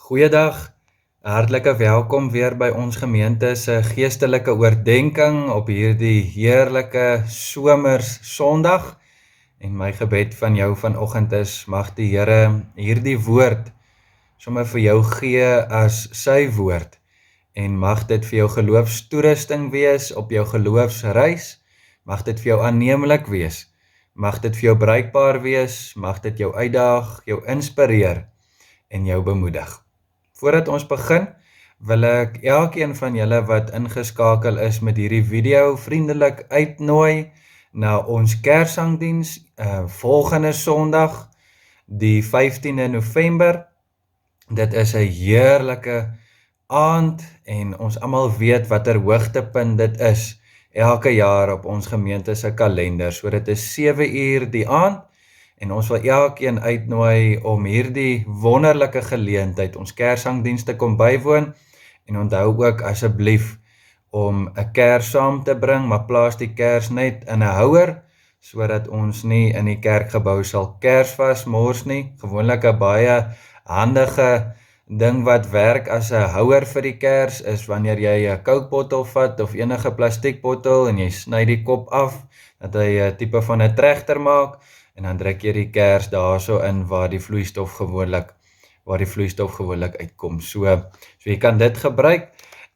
Goeiedag, hartlike welkom weer by ons gemeente se geestelike oordeenking op hierdie heerlike somers Sondag. En my gebed van jou vanoggend is, mag die Here hierdie woord sommer vir jou gee as sy woord. En mag dit vir jou geloofstoerusting wees op jou geloofsreis. Mag dit vir jou aanneemlik wees. Mag dit vir jou bruikbaar wees. Mag dit jou uitdaag, jou inspireer en jou bemoedig. Voordat ons begin, wil ek elkeen van julle wat ingeskakel is met hierdie video vriendelik uitnooi na ons Kersangdiens volgende Sondag, die 15de November. Dit is 'n heerlike aand en ons almal weet watter hoogtepunt dit is elke jaar op ons gemeente se kalender. So dit is 7 uur die aand. En ons wil elkeen uitnooi om hierdie wonderlike geleentheid, ons Kersangdiens te kom bywoon. En onthou ook asseblief om 'n kers saam te bring, maar plaas die kers net in 'n houer, sodat ons nie in die kerkgebou sal Kersfas mors nie. Gewoonlik 'n baie handige ding wat werk as 'n houer vir die kers is wanneer jy 'n Coke-bottel vat of enige plastiekbottel en jy sny die kop af, dat hy 'n tipe van 'n trechter maak. En dan druk jy die kers daarso in waar die vloeistof gewoonlik uitkom. So jy kan dit gebruik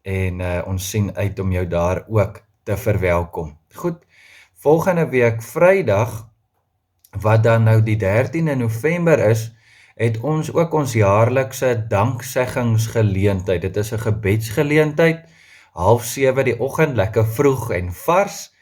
en ons sien uit om jou daar ook te verwelkom. Goed, volgende week Vrydag, wat dan nou die 13de November is, het ons ook ons jaarlikse dankseggingsgeleentheid. Dit is 'n gebedsgeleentheid, 6:30 die oggend, lekker vroeg en vars.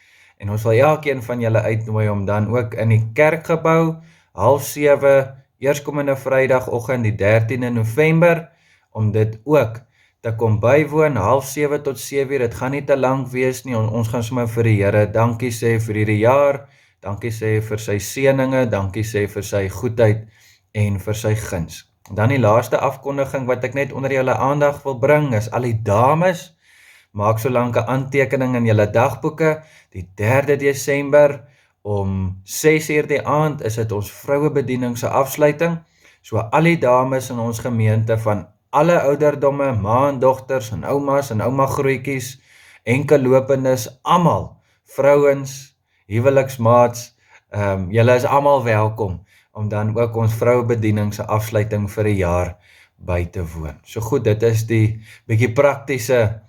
En ons wil elkeen van julle uitnooi om dan ook in die kerkgebou, 6:30, eerskomende Vrydagoggend die 13de November, om dit ook te kom bywoon, 6:30 tot 7:00, dit gaan nie te lank wees nie, ons gaan sommer vir die Here dankie sê vir hierdie jaar, dankie sê vir sy seëninge, dankie sê vir sy goedheid en vir sy guns. Dan die laaste afkondiging wat ek net onder julle aandag wil bring, is al die dames, maak solank 'n aantekening in julle dagboeke. Die 3de Desember om 6:00 die aand is dit ons vrouebediening se afsluiting. So al die dames in ons gemeente van alle ouderdomme, ma en dogters en oumas en ouma grootjies, enkellopendes, almal, vrouens, huweliksmaats, julle is almal welkom om dan ook ons vrouebediening se afsluiting vir 'n jaar by te woon. So goed, dit is die bietjie praktiese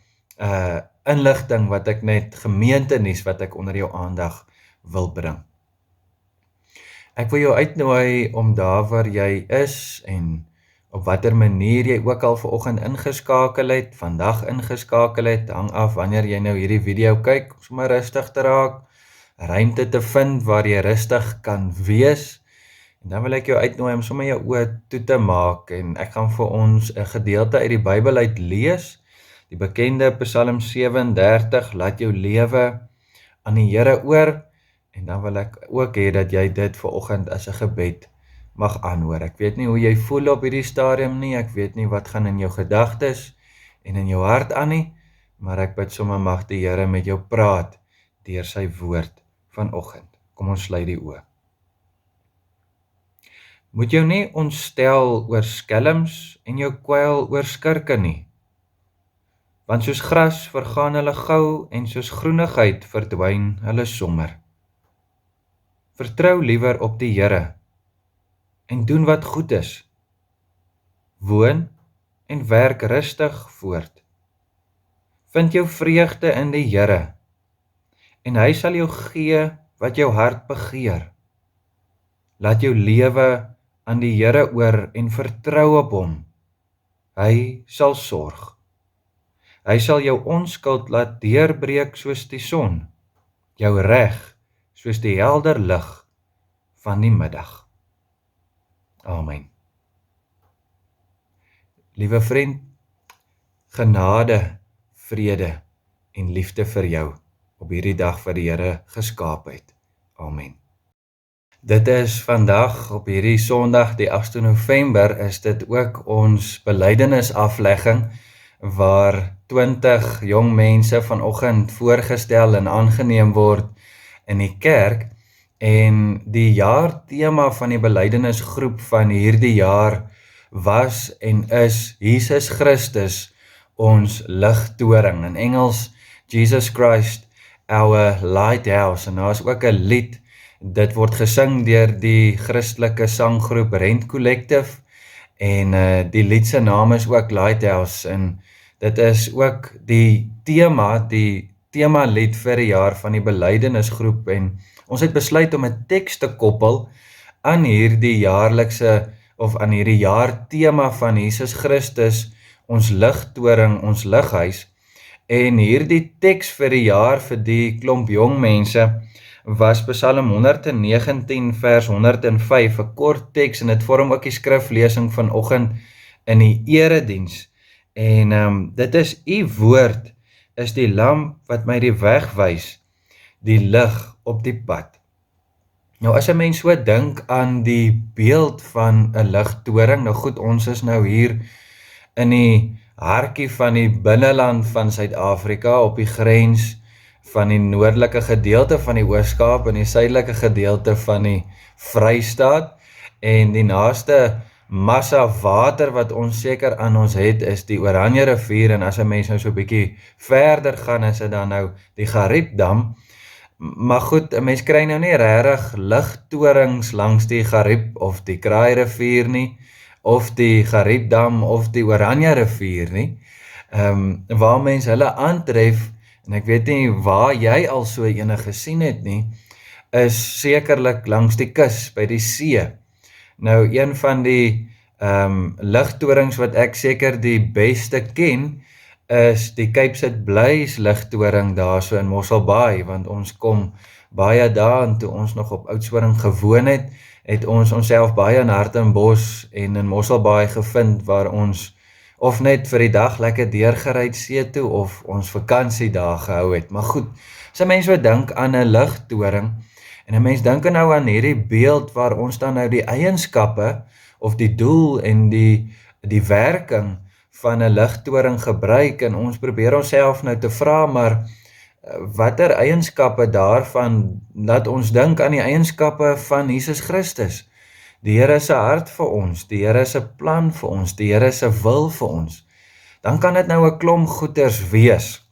inligting wat ek net gemeentenuus wat ek onder jou aandag wil bring. Ek wil jou uitnooi om daar waar jy is en op watter manier jy ook al vanoggend ingeskakel het, vandag ingeskakel het, hang af wanneer jy nou hierdie video kyk, om sommer rustig te raak, ruimte te vind waar jy rustig kan wees. En dan wil ek jou uitnooi om sommer jou oë toe te maak en ek gaan vir ons 'n gedeelte uit die Bybel uit lees. Die bekende Psalm 37, laat jou lewe aan die Here oor, en dan wil ek ook hê dat jy dit vanoggend as 'n gebed mag aanhoor. Ek weet nie hoe jy voel op hierdie stadium nie, ek weet nie wat gaan in jou gedagtes en in jou hart aan nie, maar ek bid sommer mag die Here met jou praat deur sy woord vanoggend. Kom ons sluit die oë. Moet jou nie ontstel oor skelms en jou kwyl oor skurke nie. Want soos gras vergaan hulle gou en soos groenigheid verdwyn hulle sommer. Vertrou liewer op die Here en doen wat goed is. Woon en werk rustig voort. Vind jou vreugde in die Here en hy sal jou gee wat jou hart begeer. Laat jou lewe aan die Here oor en vertrou op hom. Hy sal sorg. Hy sal jou onskuld laat deurbreek soos die son, jou reg soos die helder lig van die middag. Amen. Liewe vriend, genade, vrede en liefde vir jou op hierdie dag wat die Here geskaap het. Amen. Dit is vandag op hierdie Sondag, die 8de November, is dit ook ons belydenisaflegging waar 20 jong mense vanoggend voorgestel en aangeneem word in die kerk. En die jaartema van die belydenisgroep van hierdie jaar was en is Jesus Christus ons ligtoring. In Engels, Jesus Christ, our lighthouse. En daar is ook 'n lied, dit word gesing deur die Christelike sanggroep Rent Collective, en die lied se naam is ook Lighthouse, en dit is ook die tema lied vir die jaar van die belydenisgroep, en ons het besluit om 'n teks te koppel aan hierdie jaarlikse, of aan hierdie jaartema van Jesus Christus, ons ligtoring, ons lighuis, en hierdie teks vir die jaar vir die klomp jong mense was Psalm 119 vers 105, 'n kort teks, en dit vorm ook die skriflesing vanoggend in die erediens. En dit is: U woord is die lamp wat my die weg wys, die lig op die pad. Nou as 'n mens so dink aan die beeld van 'n ligtoring, nou goed, ons is nou hier in die hartjie van die binneland van Suid-Afrika, op die grens van die noordelike gedeelte van die Oos-Kaap en die suidelike gedeelte van die Vrystaat, en die naaste massa water wat ons seker aan ons het is die Oranje rivier, en as 'n mens nou so 'n bietjie verder gaan, is dit dan nou die Gariepdam. Maar goed, 'n mens kry nou nie regtig ligtorings langs die Gariep of die Kraai-rivier nie, of die Gariepdam of die Oranje rivier nie. Waar mens hulle aantref, en ek weet nie waar jy al so ene gesien het nie, is sekerlik langs die kus, by die see. Nou, een van die ligtorings wat ek seker die beste ken, is die Cape Sid Bly's ligtoring daar so in Mosselbaai, want ons kom baie daar, en toe ons nog op Oudtshoorn gewoon het ons onsself baie in Hartenbos en in Mosselbaai gevind, waar ons of net vir die dag lekker deurgery see toe, of ons vakansie daar gehou het. Maar goed, as 'n mens so dink aan 'n ligtoring, en 'n mens dink nou aan hierdie beeld waar ons dan nou die eienskappe, of die doel en die werking van 'n ligtoring gebruik, en ons probeer onsself nou te vra, maar watter eienskappe daarvan laat ons dink aan die eienskappe van Jesus Christus? Die Here se hart vir ons, die Here se plan vir ons, die Here se wil vir ons. Dan kan dit nou 'n klomp goeters wees.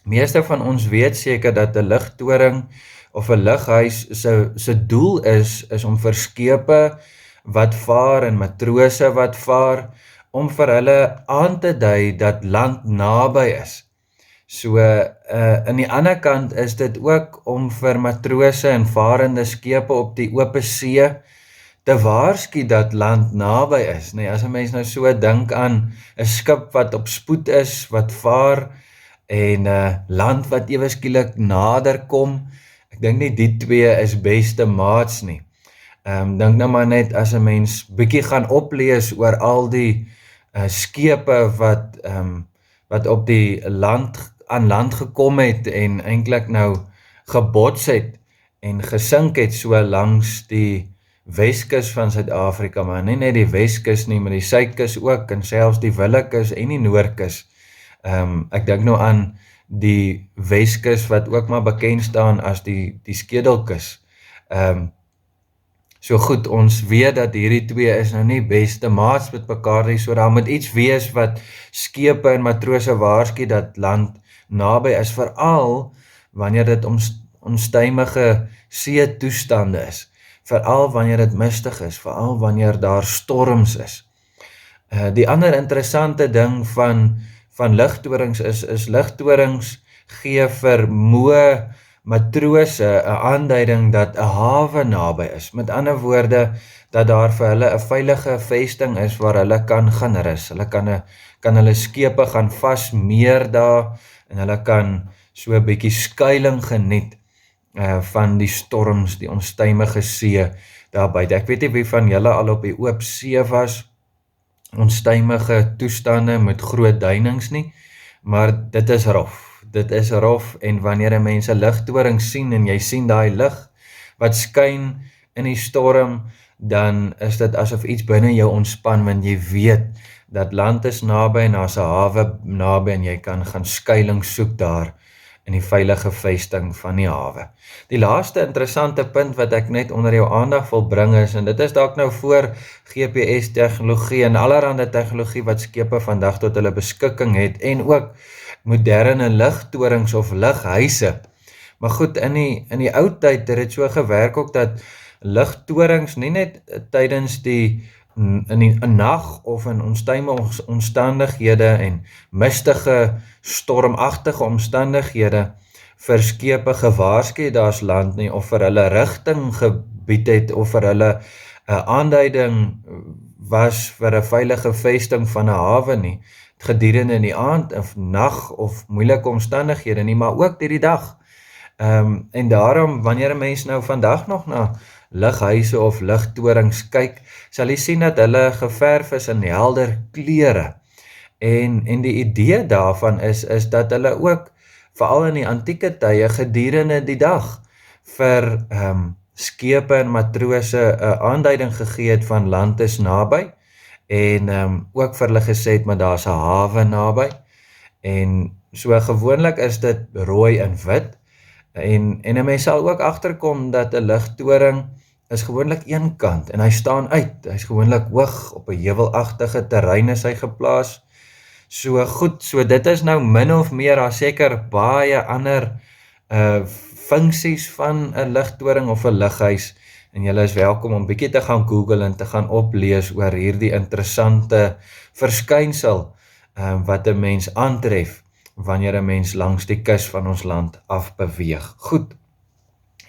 Meeste van ons weet seker dat 'n ligtoring of 'n lighuis se doel is om vir skepe wat vaar en matrose wat vaar, om vir hulle aan te dui dat land naby is. So, aan die ander kant is dit ook om vir matrose en varende skepe op die ope see te waarsku dat land naby is. Nee, as 'n mens nou so dink aan 'n skip wat op spoed is, wat vaar, en land wat ewe skielik nader kom, ek dink nie die twee is beste maats nie. Dink nou maar net as 'n mens bietjie gaan oplees oor al die skepe wat op die aan land gekom het en eintlik nou gebots het en gesink het so langs die Weskus van Suid-Afrika, maar nie net die Weskus nie, maar die Suidkus ook, en selfs die Willekus en die Noordkus. Ek dink nou aan die Weskus wat ook maar bekend staan as die Skedelkus. So goed, ons weet dat hierdie twee is nou nie beste maats met mekaar nie, so daar moet iets wees wat skepe en matrose waarsku dat land naby is, veral wanneer dit onstuimige see toestande is, veral wanneer dit mistig is, veral wanneer daar storms is. Die ander interessante ding van ligtorings is ligtorings gee vir moe matrose 'n aanduiding dat 'n hawe naby is. Met ander woorde, dat daar vir hulle 'n veilige vesting is waar hulle kan gaan rus. Hulle kan hulle skepe gaan vasmeer daar, en hulle kan so 'n bietjie skuiling geniet van die storms, die onstuimige see daar buite. Ek weet nie wie van julle al op die oop see was, onstuimige toestande met groot duinings nie, maar dit is rof. Dit is rof, en wanneer 'n mens 'n ligtoring sien, en jy sien daai lig wat skyn in die storm, dan is dit asof iets binne jou ontspan, want jy weet dat land is naby en daar's 'n hawe naby, en jy kan gaan skuiling soek daar en die veilige vesting van die hawe. Die laaste interessante punt wat ek net onder jou aandag wil bring is, en dit is dalk nou voor GPS tegnologie en allerhande tegnologie wat skepe vandag tot hulle beskikking het, en ook moderne ligtorings of lighuise. Maar goed, in die ou tyd het dit so gewerk ook dat ligtorings nie net tydens in die nag of in onstuimige omstandighede en mistige, stormagtige omstandighede vir skepe gewaarsku daar's land nie, of vir hulle rigting gebied het, of vir hulle aanduiding was vir 'n veilige vesting van 'n hawe nie, gedurende in die aand of nag of moeilike omstandighede nie, maar ook deur die dag. En daarom, wanneer 'n mens nou vandag nog na lighuise of ligtorings kyk, sal jy sien dat hulle geverf is in helder kleure. En die idee daarvan is dat hulle ook, veral in die antieke tye, gedurende die dag vir skepe en matrose 'n aanduiding gegee het van land is naby, en ook vir hulle gesê het, maar daar's 'n hawe naby, en so gewoonlik is dit rooi en wit, en 'n mens sal ook agterkom dat 'n ligtoring is gewoonlik een kant, en hy staan uit, hy's gewoonlik hoog, op 'n heuwelagtige terrein is hy geplaas. So goed, so dit is nou min of meer, daar seker baie ander funksies van 'n ligtoring of 'n lighuis, en julle is welkom om bietjie te gaan Google en te gaan oplees oor hierdie interessante verskynsel wat 'n mens aantref wanneer 'n mens langs die kus van ons land af beweeg. Goed,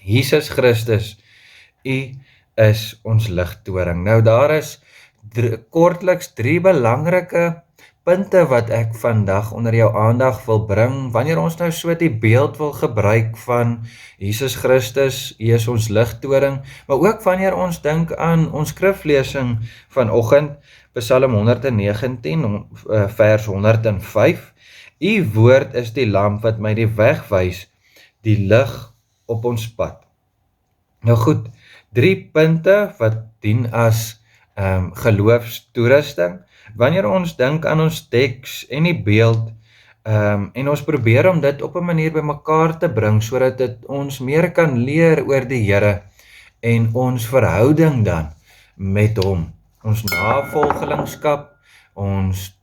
Jesus Christus, U is ons ligtoring. Nou daar is kortliks 3 belangrike punte wat ek vandag onder jou aandag wil bring, wanneer ons nou so die beeld wil gebruik van Jesus Christus, U is ons ligtoring, maar ook wanneer ons dink aan ons skriflesing vanoggend, Psalm 119, vers 105, U woord is die lamp wat my die weg wys, die lig op ons pad. Nou goed, 3 punte wat dien as geloofstoerusting. Wanneer ons dink aan ons teks en die beeld, en ons probeer om dit op 'n manier bymekaar te bring, sodat dit ons meer kan leer oor die Here, en ons verhouding dan met hom, ons navolgelingskap,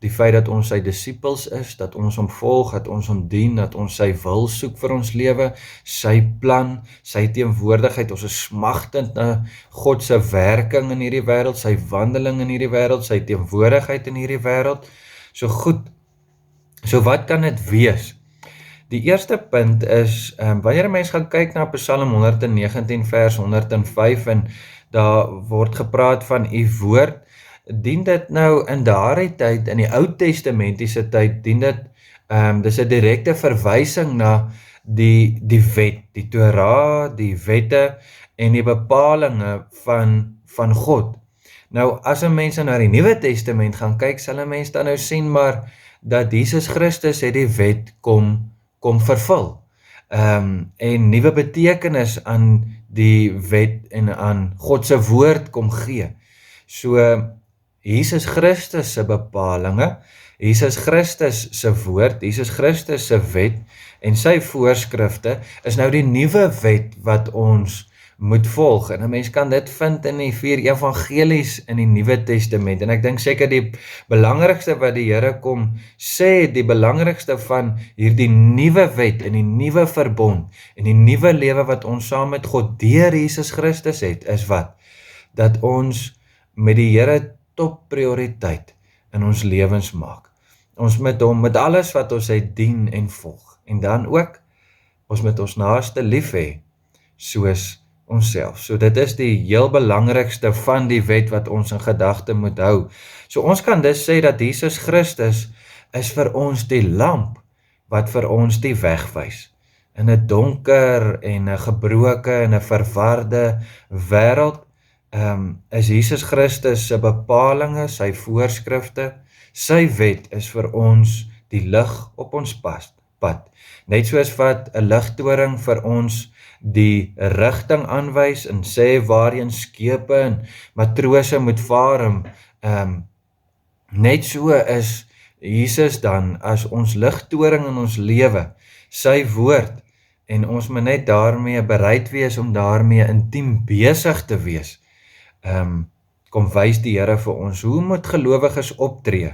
die feit dat ons sy disippels is, dat ons hom volg, dat ons hom dien, dat ons sy wil soek vir ons lewe, sy plan, sy teenwoordigheid, ons is smagtend na God se werking in hierdie wêreld, sy wandeling in hierdie wêreld, sy teenwoordigheid in hierdie wêreld. So goed, so wat kan dit wees? Die eerste punt is, wanneer 'n mens gaan kyk na Psalm 119 vers 105, en daar word gepraat van U woord, dien dit nou in daardie tyd, in die Ou Testamentiese tyd, dien dit, dis 'n direkte verwysing na die wet, die Torah, die wette en die bepalinge van God. Nou, as 'n mens na die Nuwe Testament gaan kyk, sal 'n mens dan nou sien maar, dat Jesus Christus het die wet kom vervul, en nuwe betekenis aan die wet en aan God se woord kom gee. So, Jesus Christus se bepalinge, Jesus Christus se woord, Jesus Christus se wet en sy voorskrifte is nou die nuwe wet wat ons moet volg. En 'n mens kan dit vind in die 4 evangelies in die Nuwe Testament. En ek dink seker die belangrikste wat die Here kom sê, die belangrikste van hierdie nuwe wet en die nuwe verbond en die nuwe lewe wat ons saam met God deur Jesus Christus het, is wat? Dat ons met die Here top prioriteit in ons lewens maak. Ons met hom, met alles wat ons het, dien en volg. En dan ook, ons met ons naaste lief hê, soos onsself. So dit is die heel belangrikste van die wet wat ons in gedagte moet hou. So ons kan dus sê dat Jesus Christus is vir ons die lamp wat vir ons die weg wys. In 'n donker en 'n gebroke en 'n verwarde wêreld, is Jesus Christus se bepalinge, sy voorskrifte, sy wet is vir ons die lig op ons pad. Net soos wat 'n ligtoring vir ons die rigting aanwys en sê waarheen skepe en matrose moet vaar, net so is Jesus dan as ons ligtoring in ons lewe, sy woord, en ons moet net daarmee bereid wees om daarmee intiem besig te wees. Kom wys die Here vir ons, hoe moet gelowiges optree?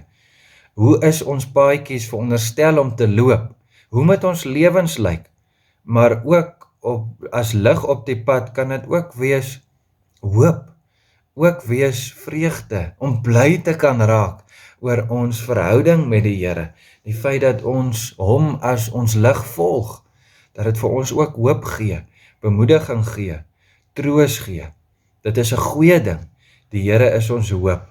Hoe is ons paadjies veronderstel om te loop? Hoe moet ons lewens lyk? Maar ook as lig op die pad kan dit ook wees hoop, ook wees vreugde, om bly te kan raak oor ons verhouding met die Here. Die feit dat ons hom as ons lig volg, dat dit vir ons ook hoop gee, bemoediging gee, troos gee. Dit is 'n goeie ding. Die Here is ons hoop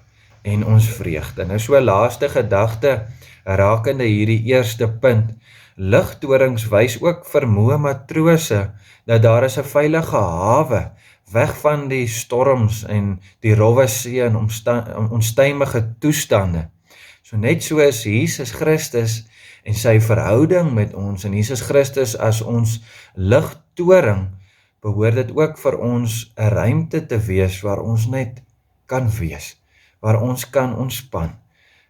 en ons vreugde. Nou so 'n laaste gedagte rakende hierdie eerste punt. Ligtorings wys ook vermoë matrose dat daar is 'n veilige hawe weg van die storms en die rowwe see en onstuimige toestande. So net so is Jesus Christus en sy verhouding met ons en Jesus Christus as ons ligtoring, behoort dit ook vir ons 'n ruimte te wees waar ons net kan wees, waar ons kan ontspan.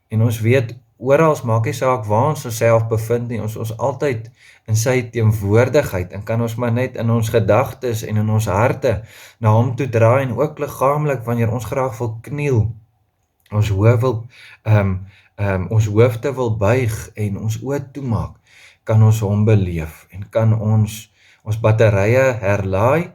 En ons weet, oral maak nie saak waar ons onsself bevind nie, ons altyd in sy teenwoordigheid, en kan ons maar net in ons gedagtes en in ons harte na hom toe draai, en ook liggaamlik wanneer ons graag wil kniel, ons hoofde wil buig en ons oë toemaak, kan ons hom beleef en kan ons batterye herlaai,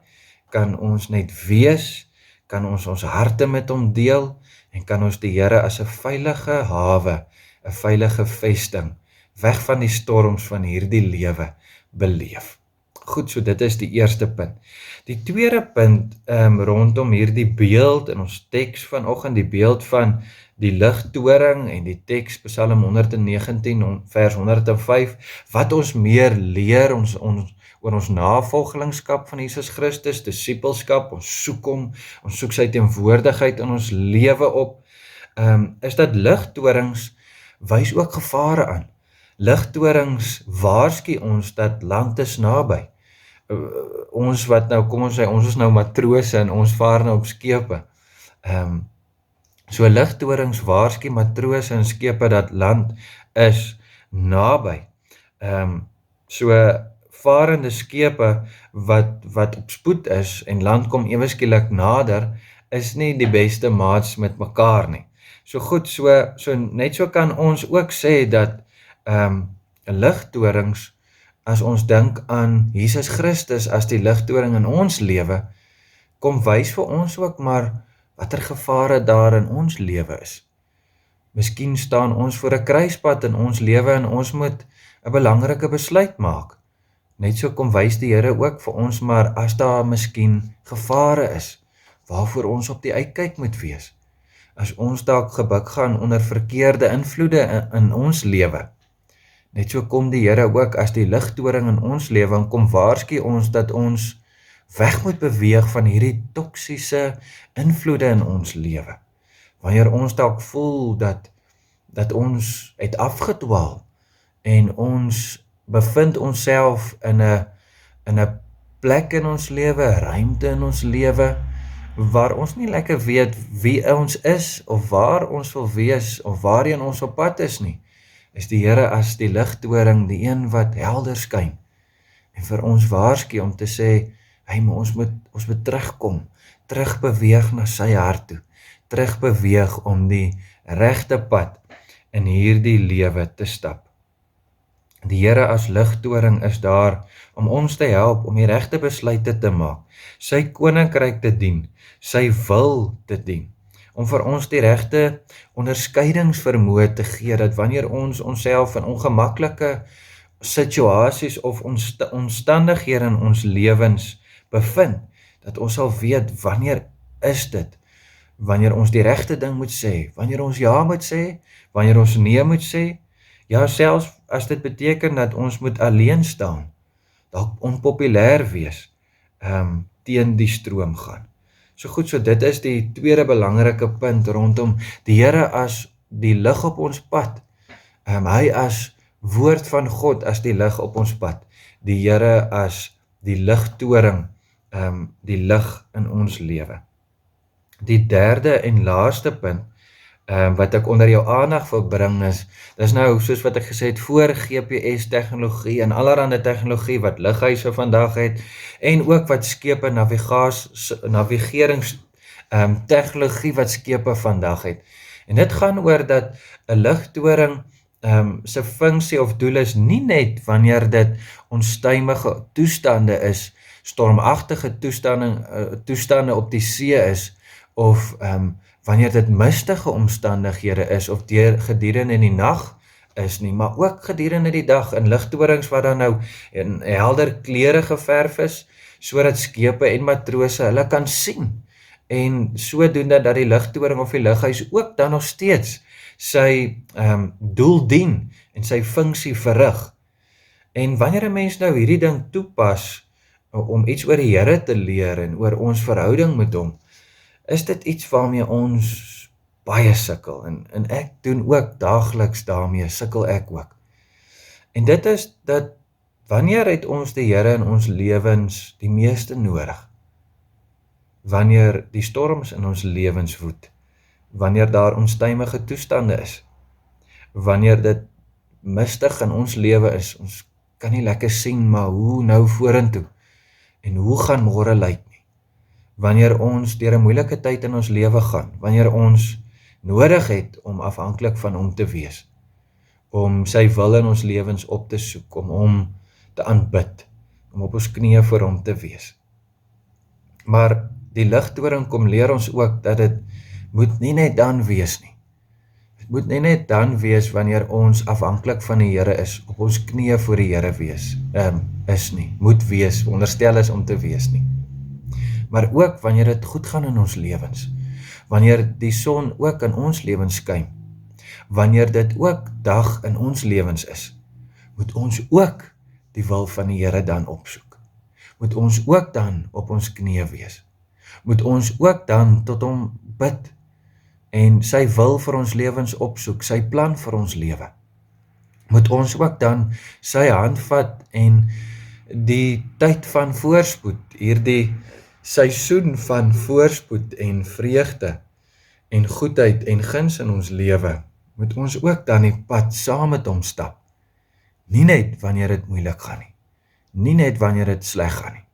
kan ons net wees, kan ons harte met hom deel, en kan ons die Here as 'n veilige hawe, 'n veilige vesting, weg van die storms van hierdie lewe beleef. Goed, so dit is die eerste punt. Die tweede punt rondom hierdie beeld in ons teks vanoggend, die beeld van die ligtoring en die teks Psalm 119 vers 105, wat ons meer leer oor ons navolgingskap van Jesus Christus, disippelskap, ons soek hom, ons soek sy teenwoordigheid in ons lewe op, is dat ligtorings wys ook gevare aan. Ligtorings waarsku ons dat land is naby. Ons wat nou, kom ons sê, ons is nou matrose en ons vaar nou op skepe. So ligtorings waarsku matrose en skepe dat land is naby. So varende skepe wat op spoed is en land kom ewe skielik nader, is nie die beste maats met mekaar nie. So goed, so net so kan ons ook sê dat ligtorings, as ons dink aan Jesus Christus as die ligtoring in ons lewe, kom wys vir ons ook maar watter gevare daar in ons lewe is. Miskien staan ons voor 'n kruispunt in ons lewe en ons moet 'n belangrike besluit maak. Net so kom wys die Here ook vir ons, maar as daar miskien gevare is, waarvoor ons op die uitkyk moet wees. As ons dalk gebuk gaan onder verkeerde invloede in ons lewe. Net so kom die Here ook as die ligtoring in ons lewe en kom waarsku ons dat ons weg moet beweeg van hierdie toksiese invloede in ons lewe. Wanneer ons dalk voel dat ons het afgedwaal en ons bevind onsself in 'n plek in ons lewe, ruimte in ons lewe, waar ons nie lekker weet wie ons is, of waar ons wil wees, of waarheen ons op pad is nie, is die Here as die ligtoring die een wat helder skyn, en vir ons waarsku om te sê, hey, maar ons moet terugkom, terugbeweeg na sy hart toe, terugbeweeg om die regte pad in hierdie lewe te stap. Die Here as ligtoring is daar om ons te help om die regte besluite te maak, sy koninkryk te dien, sy wil te dien, om vir ons die regte onderskeidingsvermoë te gee, dat wanneer ons onsself in ongemaklike situasies of omstandighede in ons lewens bevind, dat ons sal weet wanneer is dit, wanneer ons die regte ding moet sê, wanneer ons ja moet sê, wanneer ons nee moet sê, ja, selfs as dit beteken dat ons moet alleen staan, dalk onpopulêr wees, teen die stroom gaan. So goed, so dit is die tweede belangrike punt rondom die Here as die lig op ons pad, hy as woord van God as die lig op ons pad, die Here as die ligtoring, die lig in ons lewe. Die derde en laaste punt wat ek onder jou aandag wil bring is, dis nou soos wat ek gesê het, voor GPS tegnologie en allerhande tegnologie wat lughuise vandag het, en ook wat skepe navigerings tegnologie wat skepe vandag het. En dit gaan oor dat 'n lugtoring se funksie of doel is nie net wanneer dit onstuimige toestande is, stormagtige toestande op die see is, of wanneer dit mistige omstandighede is, of gedurende die nag is nie, maar ook gedurende die dag, in lugtorings wat dan nou in helder kleure geverf is, sodat skepe en matrose hulle kan sien, en sodoende dat die lugtoring of die lughuis ook dan nog steeds sy doel dien, en sy funksie verrig. En wanneer 'n mens nou hierdie ding toepas, om iets oor die Here te leer, en oor ons verhouding met hom, is dit iets waarmee ons baie sukkel, en ek doen ook daagliks daarmee, sukkel ek ook. En dit is dat, wanneer het ons die Here in ons lewens die meeste nodig? Wanneer die storms in ons lewens woed, wanneer daar onstuimige toestande is, wanneer dit mistig in ons lewe is, ons kan nie lekker sien, maar hoe nou vorentoe, en hoe gaan môre lyk nie, wanneer ons deur 'n moeilike tyd in ons lewe gaan, wanneer ons nodig het om afhanklik van hom te wees, om sy wil in ons lewens op te soek, om hom te aanbid, om op ons knieë voor hom te wees. Maar die ligtoring kom leer ons ook dat dit moet nie net dan wees nie. Dit moet nie net dan wees wanneer ons afhanklik van die Here is, op ons knieë voor die Here wees, is nie, moet wees, onderstel is om te wees nie. Maar ook wanneer dit goed gaan in ons lewens, wanneer die son ook in ons lewens skyn, wanneer dit ook dag in ons lewens is, moet ons ook die wil van die Here dan opsoek. Moet ons ook dan op ons knieë wees. Moet ons ook dan tot hom bid, en sy wil vir ons lewens opsoek, sy plan vir ons lewe. Moet ons ook dan sy hand vat, en die tyd van voorspoed, hierdie seisoen van voorspoed en vreugde, en goedheid en guns in ons lewe, moet ons ook dan die pad saam met hom stap. Nie net wanneer dit moeilik gaan nie, nie net wanneer dit sleg gaan nie.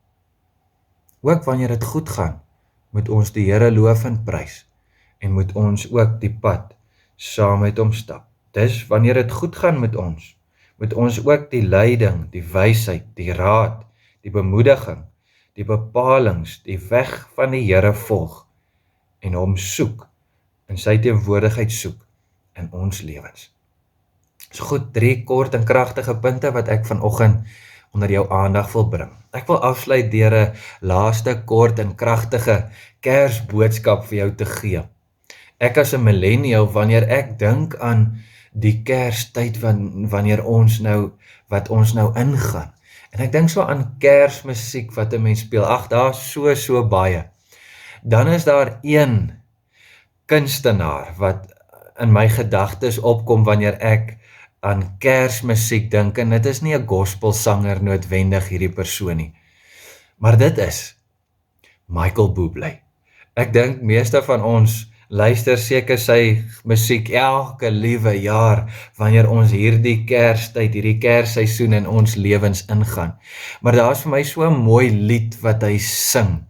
Ook wanneer dit goed gaan, moet ons die Here loof en prys, en moet ons ook die pad saam met hom stap. Dis wanneer dit goed gaan met ons, moet ons ook die leiding, die wysheid, die raad, die bemoediging, die bepalings, die weg van die Here volg, en hom soek, en sy teenwoordigheid soek in ons lewens. So goed, 3 kort en kragtige punte wat ek vanoggend onder jou aandag wil bring. Ek wil afsluit deur 'n laaste kort en kragtige Kersboodskap vir jou te gee. Ek as 'n millennial, wanneer ek dink aan die Kerstyd wanneer wat ons nou ingaan, en ek dink so aan Kersmusiek wat 'n mens speel, daar's so baie. Dan is daar een kunstenaar wat in my gedagtes opkom wanneer ek aan Kersmusiek dink, en dit is nie 'n gospelsanger noodwendig hierdie persoon nie, maar dit is Michael Bublé. Ek dink meeste van ons luister seker sy musiek elke liewe jaar wanneer ons hierdie Kerstyd, hierdie Kersseisoen in ons lewens ingaan. Maar daar's vir my so 'n mooi lied wat hy sing,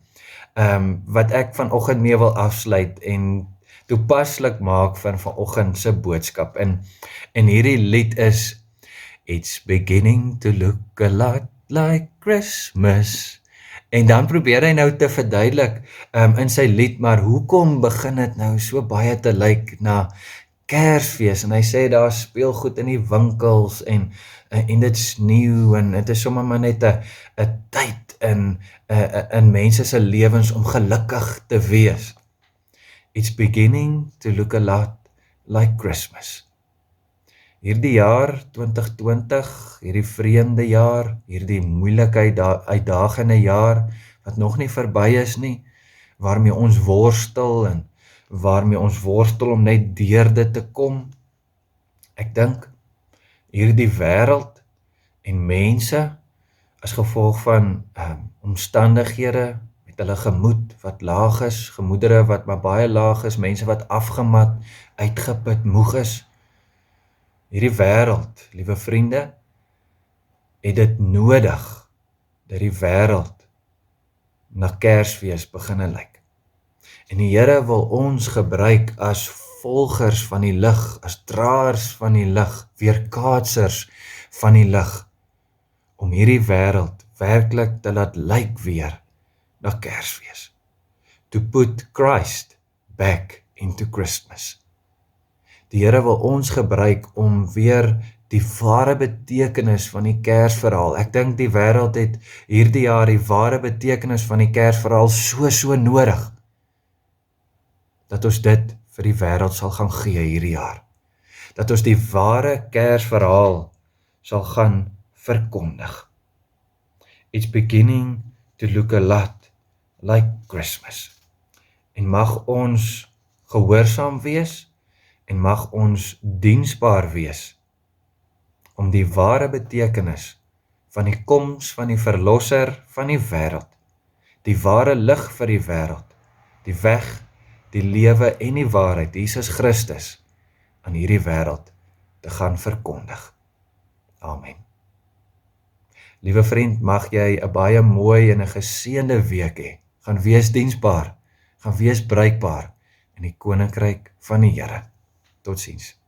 wat ek vanoggend mee wil afsluit en toepaslik maak van vanoggend se boodskap. En hierdie lied is It's beginning to look a lot like Christmas. En dan probeer hy nou te verduidelik in sy lied, maar hoekom begin dit nou so baie te lyk na Kersfees? En hy sê daar speelgoed in die winkels en dit sneeu, en dit is sommer maar net 'n tyd in mense se lewens om gelukkig te wees. It's beginning to look a lot like Christmas. Hierdie jaar 2020, hierdie vreemde jaar, hierdie moeilikheid, uitdagende jaar, wat nog nie verby is nie, waarmee ons worstel en waarmee ons worstel om net deur dit te kom. Ek dink, hierdie wêreld en mense, as gevolg van omstandighede, met het hulle gemoed wat laag is, gemoedere wat maar baie laag is, mense wat afgemat, uitgeput, moeg is. Hierdie wêreld, liewe vriende, het dit nodig dat die wêreld na Kersfees beginne lyk. En die Here wil ons gebruik as volgers van die lig, as draers van die lig, weerkaatsers van die lig, om hierdie wêreld werklik te laat lyk weer na Kersfees. To put Christ back into Christmas. Die Here wil ons gebruik om weer die ware betekenis van die Kersverhaal. Ek dink die wêreld het hierdie jaar die ware betekenis van die Kersverhaal so nodig, dat ons dit vir die wêreld sal gaan gee hierdie jaar. Dat ons die ware Kersverhaal sal gaan verkondig. It's beginning to look a lot like Christmas. En mag ons gehoorsaam wees en mag ons diensbaar wees om die ware betekenis van die koms van die verlosser van die wêreld, die ware lig vir die wêreld, die weg, die lewe en die waarheid, Jesus Christus, aan hierdie wêreld te gaan verkondig. Amen. Liewe vriend, mag jy 'n baie mooi en 'n geseënde week hê. Gaan wees diensbaar, gaan wees bruikbaar in die koninkryk van die Here. Totsiens.